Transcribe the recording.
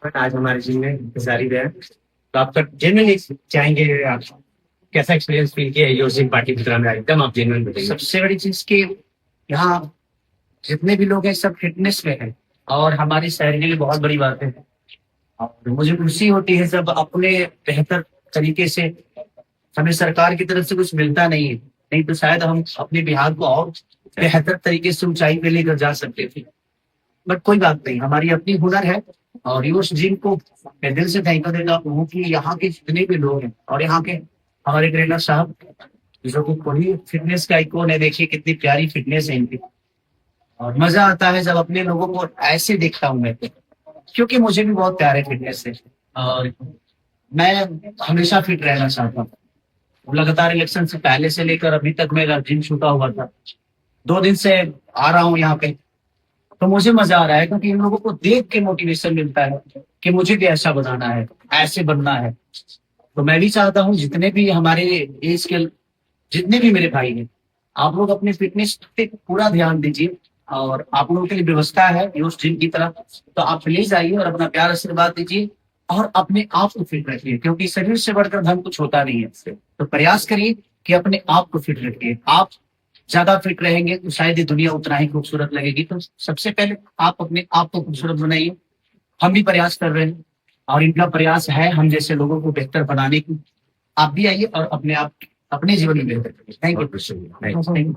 But आज हमारे gym में इंतजारी है। तो आपका जेन्युइनली चाहेंगे आप कैसा एक्सपीरियंस फील किया योर जिम पार्टी की तरह एकदम आप जेन्युइन बताइए। सबसे बड़ी चीज कि यहाँ जितने भी लोग हैं सब फिटनेस में हैं और हमारी शहर के लिए बहुत बड़ी बात है। और मुझे खुशी होती है जब अपने बेहतर तरीके से, हमें सरकार की तरफ से कुछ मिलता नहीं है, नहीं तो शायद हम अपने बिहार को और बेहतर तरीके से ऊंचाई पे लेकर जा सकते थे। बट कोई बात नहीं, हमारी अपनी हुनर है। और यूश जिम को मैं दिल से थैंक यू देता हूँ कि यहाँ के जितने भी लोग हैं और यहाँ के हमारे ट्रेनर साहब जो कि पूरी फिटनेस का आइकॉन है, देखिए कितनी प्यारी फिटनेस है इनकी। और मजा आता है जब अपने लोगों को ऐसे देखता हूँ मैं, क्योंकि मुझे भी बहुत प्यार है फिटनेस से। और मैं हमेशा फिट रहना चाहता हूँ। लगातार इलेक्शन से पहले से लेकर अभी तक मेरा जिम छूटा हुआ था। 2 दिन से आ रहा हूँ यहाँ पे, तो मुझे मजा आ रहा है क्योंकि इन लोगों को देख के मोटिवेशन मिलता है कि मुझे भी ऐसा बनाना है, ऐसे बनना है। तो मैं भी चाहता हूँ जितने भी हमारे एज के, जितने भी मेरे भाई हैं, आप लोग अपने फिटनेस पे पूरा ध्यान दीजिए। और आप लोगों के लिए व्यवस्था है यूज जिम की तरफ, तो आप प्लीज आइए और अपना प्यार आशीर्वाद दीजिए और अपने आप को फिट रखिए, क्योंकि शरीर से बढ़कर धन कुछ होता नहीं है। तो प्रयास करिए कि अपने आप को फिट रखिए। आप ज्यादा फिट रहेंगे तो शायद ये दुनिया उतना ही खूबसूरत लगेगी। तो सबसे पहले आप अपने आप को खूबसूरत बनाइए। हम भी प्रयास कर रहे हैं और इनका प्रयास है हम जैसे लोगों को बेहतर बनाने की। आप भी आइए और अपने आप अपने जीवन में बेहतर करिए। Thank you.